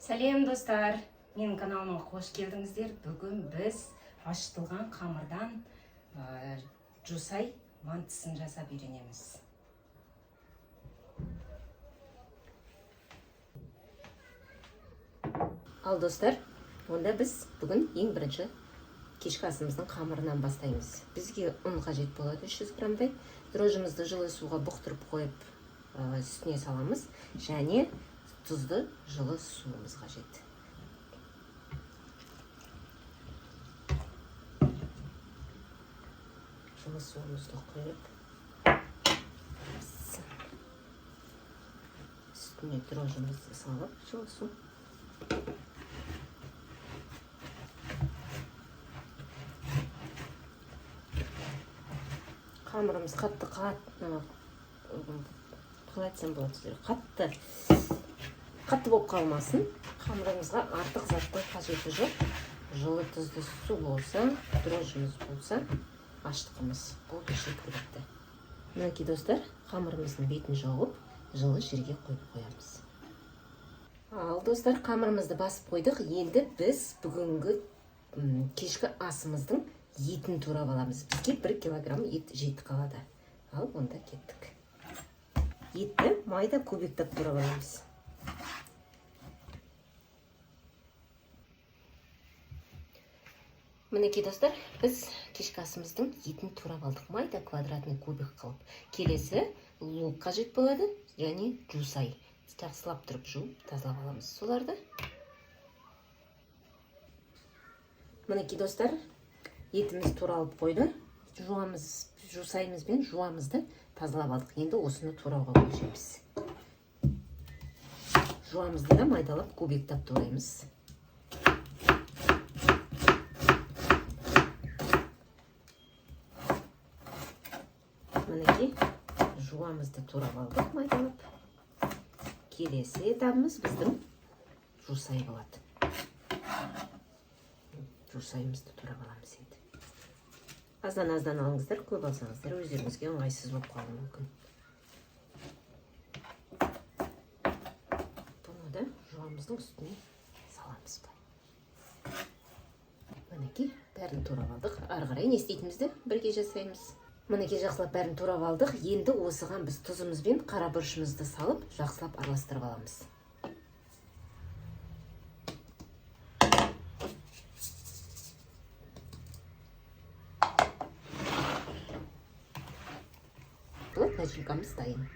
Сәлем достар, менің каналыма қош келдіңіздер. Бүгін біз ашытылған қамырдан жусай мантысын жасап үйренеміз. Ал достар, онда біз бүгін ең бірінші кешкі асымыздың қамырынан бастаймыз. Бізге ұн қажет болады 300 граммдай. Дрожжымызды жылы суға бұқтырып қойып, үстіне саламыз, және тұзды жылы суымыз қажет. Жылы суымызды құйып, үстіне дрожжымызды салып, жылы су. Қамырымыз қатты болып қалмасын. Қамырымызға артық заттың қажеті жоқ. Жылы тұзды су болса, дрожжымыз болса, аштығымыз бұл жеткілікті. Мінекей достар, қамырымыздың бетін жауып, жылы жерге қойып қоямыз. Ал достар, қамырымызды басып қойдық. Енді біз бүгінгі кешкі асымыздың етін турап аламыз. Бізге 1 килограмм ет жетіп қалады. Ал онда кеттік. Етті майда кубиктап турап аламыз. Мінекей достар, біз кешкі асымыздың етін турап алдық. Майда квадратный кубик қылып. Келесі лук қажет болады, және жусай. Жақсылап тұрып жуып, тазалап аламыз соларды. Мінекей достар, етіміз туралып қойды. Жусайымыз бен жуамызды тазалап алдық. Енді осыны турауға көшеміз. Жуамызды да майдалап кубиктап тураймыз. Мінекей жуамызды турап алдық майдалап. Келесі етабымыз біздің жусай болады. Жусайымызды турап аламыз енді. Аздан алыңыздар, көп алсаңыздар, өздеріңізге ыңғайсыз болып қалуы мүмкін. Бұны да жуамыздың үстіне саламыз. Мінекей бәрін турап алдық. Ары қарай не істейтінімізді бірге жасаймыз. Мінекей жақсылап бәрін турап алдық. Енді осыған біз тұзымыз бен қара бұрышымызды салып, жақсылап араластырып аламыз. Начинкамыз дайын.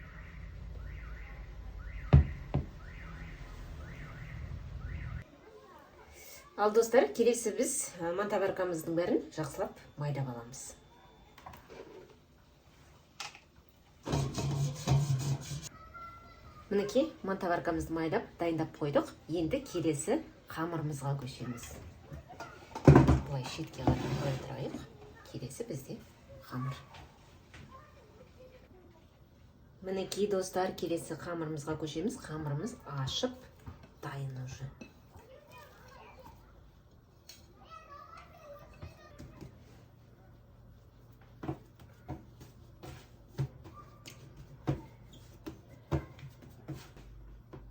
Ал достар, келесі біз мантаваркамыздың бәрін жақсылап майдап аламыз. Мінекей мантаваркамызды майдап, дайындап қойдық. Енді келесі қамырымызға көшеміз. Бұлай шетке қарай қойып тұрайық. Келесі бізде қамыр. Мінекей достар, келесі қамырымызға көшеміз. Қамырымыз ашып, дайын уже.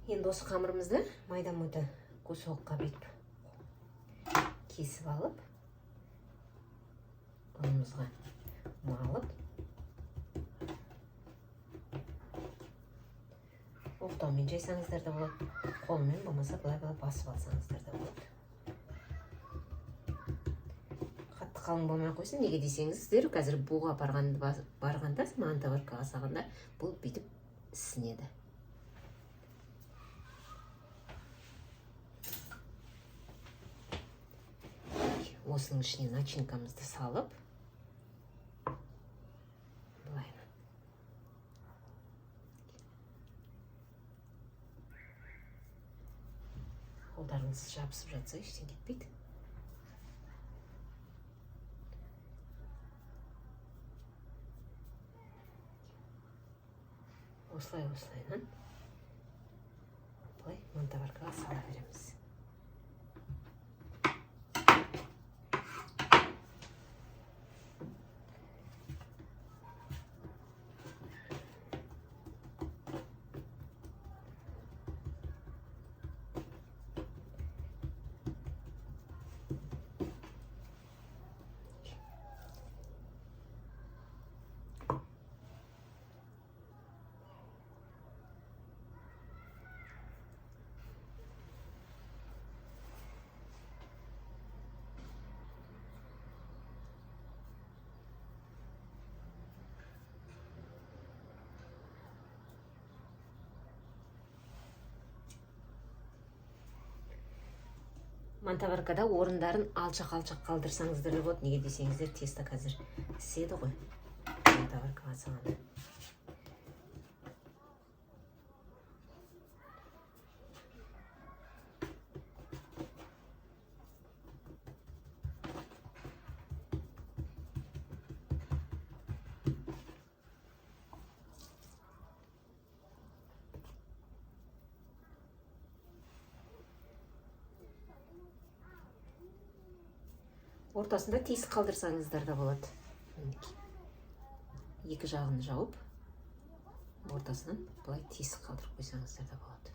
Енді осы қамырымызды майда-мойда кусокқа бүйтіп кесіп алып, ұнымызға малып, оқтаумен жайсаңыздар да болады, қолмен болмаса былай-былай басып алсаңыздар да болады. Қатты қалың болмай қойсын, неге десеңіз, сіздер қазір буға барғанда, мантаваркаға сағанда бұл бүйтіп ісінеді. Осының ішіне начинкамызды салып, бұлайна. Қолдарыңыз жабысып жатса, ештен кетпейді. Осылай-осылайынан бұлай мантаваркаға сала береміз. Мантаваркада орындарын алшақ-алшақ қалдырсаңыздар да болады. Неге десеңіздер, тесто қазір іседі ғой. Мантаваркаға салғанда. Ортасында тесік қалдырсаңыздар да болады. Екі жағын жауып, ортасынан бұлай тесік қалдырып қойсаңыздар да болады.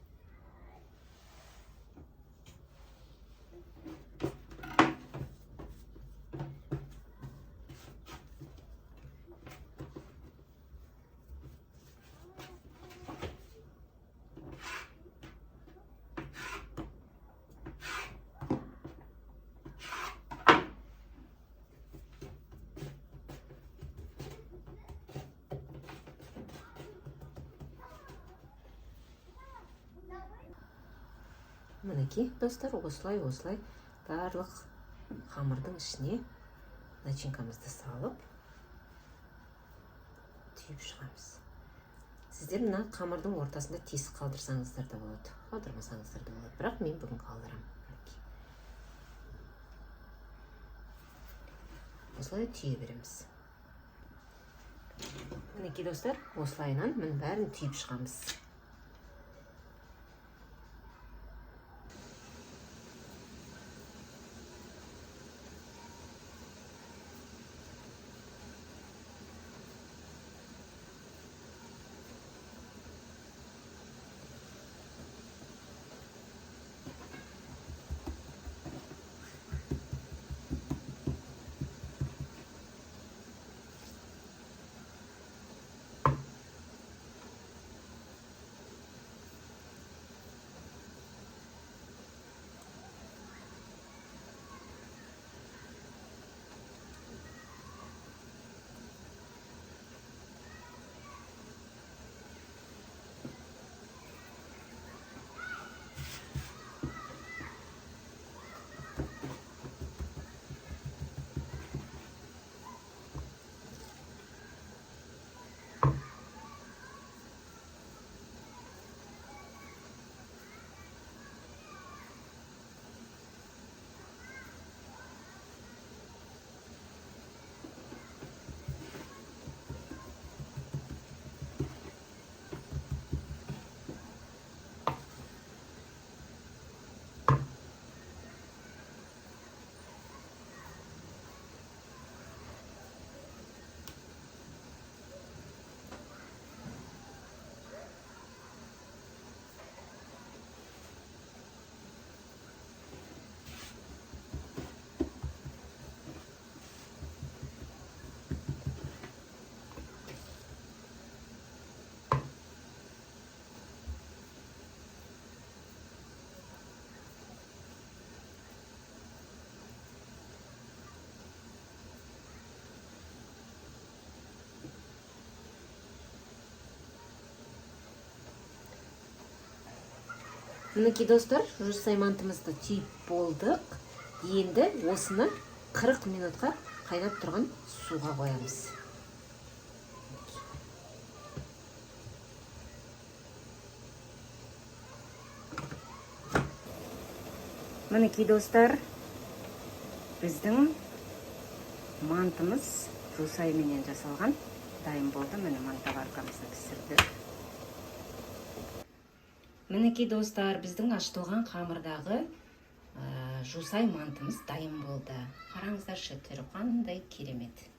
Мінекей, достар, осылай барлық қамырдың ішіне начинкамызды салып, түйіп шығамыз. Сіздер мына қамырдың ортасында тесік қалдырсаңыздар да болады, қалдырмасаңыздар да болады, бірақ мен бүгін қалдырам. Осылай түйе береміз. Мінекей, достар, осылайынан мін бәрін түйіп шығамыз. Мінекей, достар, жусай мантымызды түйіп болдық. Енді осыны 40 минутқа қайнап тұрған суға қоямыз. Мінекей, достар, біздің мантымыз жусайменен жасалған дайын болды. Міне мантаваркамызды пісірдік. Мінекей, достар, біздің ашытылған қамырдағы жусай мантымыз дайын болды. Қараңыздаршы, түрі қандай керемет.